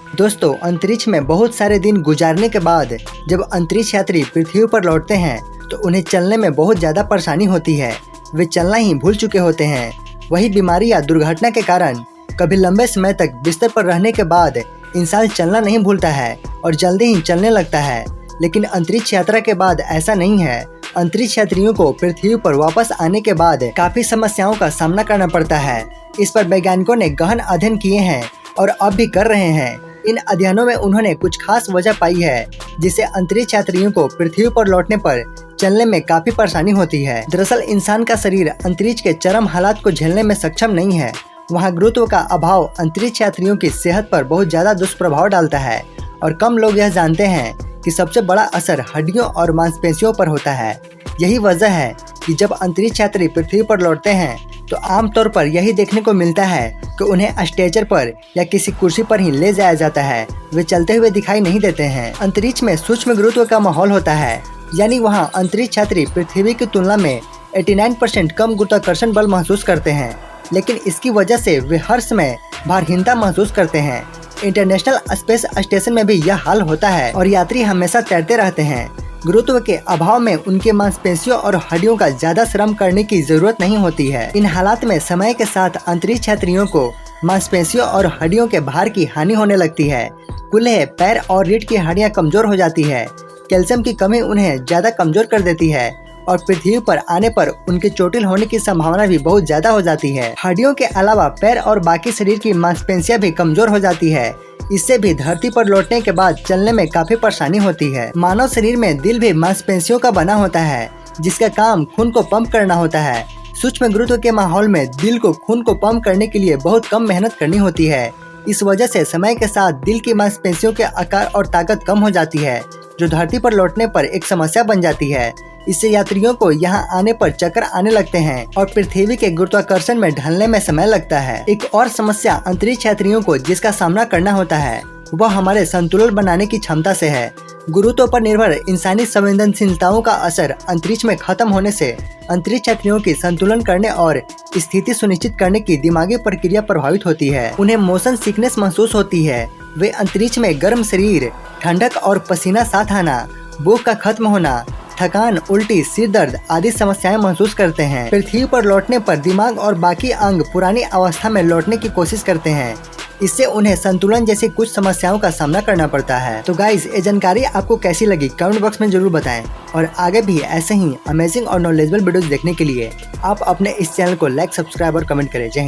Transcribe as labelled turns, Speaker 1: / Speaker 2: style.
Speaker 1: दोस्तों, अंतरिक्ष में बहुत सारे दिन गुजारने के बाद जब अंतरिक्ष यात्री पृथ्वी पर लौटते हैं तो उन्हें चलने में बहुत ज़्यादा परेशानी होती है। वे चलना ही भूल चुके होते हैं। वही बीमारी या दुर्घटना के कारण कभी लंबे समय तक बिस्तर पर रहने के बाद इंसान चलना नहीं भूलता है और जल्दी ही चलने लगता है। लेकिन अंतरिक्ष यात्रा के बाद ऐसा नहीं है। अंतरिक्ष यात्रियों को पृथ्वी पर वापस आने के बाद काफी समस्याओं का सामना करना पड़ता है। इस पर वैज्ञानिकों ने गहन अध्ययन किए हैं और अब भी कर रहे हैं। इन अध्ययनों में उन्होंने कुछ खास वजह पाई है जिससे अंतरिक्ष यात्रियों को पृथ्वी पर लौटने पर चलने में काफी परेशानी होती है। दरअसल इंसान का शरीर अंतरिक्ष के चरम हालात को झेलने में सक्षम नहीं है। वहाँ गुरुत्व का अभाव अंतरिक्ष यात्रियों की सेहत पर बहुत ज्यादा दुष्प्रभाव डालता है और कम लोग यह जानते हैं कि सबसे बड़ा असर हड्डियों और मांसपेशियों पर होता है। यही वजह है कि जब अंतरिक्ष यात्री पृथ्वी पर लौटते हैं तो आमतौर पर यही देखने को मिलता है कि उन्हें स्ट्रेचर पर या किसी कुर्सी पर ही ले जाया जाता है। वे चलते हुए दिखाई नहीं देते हैं। अंतरिक्ष में सूक्ष्म गुरुत्व का माहौल होता है, यानी वहाँ अंतरिक्ष यात्री पृथ्वी की तुलना में 89% कम गुरुत्वाकर्षण बल महसूस करते हैं। लेकिन इसकी वजह से वे हर समय भारहीनता महसूस करते हैं। इंटरनेशनल स्पेस स्टेशन में भी यह हाल होता है और यात्री हमेशा तैरते रहते हैं। गुरुत्व के अभाव में उनके मांसपेशियों और हड्डियों का ज्यादा श्रम करने की जरूरत नहीं होती है। इन हालात में समय के साथ अंतरिक्ष यात्रियों को मांसपेशियों और हड्डियों के भार की हानि होने लगती है। कूल्हे, पैर और रीढ़ की हड्डियां कमजोर हो जाती है। कैल्शियम की कमी उन्हें ज्यादा कमजोर कर देती है और पृथ्वी पर आने पर उनके चोटिल होने की संभावना भी बहुत ज्यादा हो जाती है। हड्डियों के अलावा पैर और बाकी शरीर की मांसपेशियां भी कमजोर हो जाती है। इससे भी धरती पर लौटने के बाद चलने में काफी परेशानी होती है। मानव शरीर में दिल भी मांसपेशियों का बना होता है जिसका काम खून को पंप करना होता है। सूक्ष्म गुरुत्व के माहौल में दिल को खून को पंप करने के लिए बहुत कम मेहनत करनी होती है। इस वजह से समय के साथ दिल की मांसपेशियों के आकार और ताकत कम हो जाती है, जो धरती पर लौटने पर एक समस्या बन जाती है। इससे यात्रियों को यहाँ आने पर चक्कर आने लगते हैं और पृथ्वी के गुरुत्वाकर्षण में ढलने में समय लगता है। एक और समस्या अंतरिक्ष यात्रियों को जिसका सामना करना होता है वह हमारे संतुलन बनाने की क्षमता से है। गुरुत्व पर निर्भर इंसानी संवेदनशीलताओं का असर अंतरिक्ष में खत्म होने से अंतरिक्ष यात्रियों की संतुलन करने और स्थिति सुनिश्चित करने की दिमागी प्रक्रिया प्रभावित होती है। उन्हें मोशन सिकनेस महसूस होती है। वे अंतरिक्ष में गर्म शरीर, ठंडक और पसीना साथ आना, भूख का खत्म होना, थकान, उल्टी, सिर दर्द आदि समस्याएं महसूस करते हैं। पृथ्वी पर लौटने पर दिमाग और बाकी अंग पुरानी अवस्था में लौटने की कोशिश करते हैं। इससे उन्हें संतुलन जैसी कुछ समस्याओं का सामना करना पड़ता है। तो गाइस, ये जानकारी आपको कैसी लगी कमेंट बॉक्स में जरूर बताएं और आगे भी ऐसे ही अमेजिंग और नॉलेजेबल वीडियोस देखने के लिए आप अपने इस चैनल को लाइक, सब्सक्राइब और कमेंट करें। जय हिंद।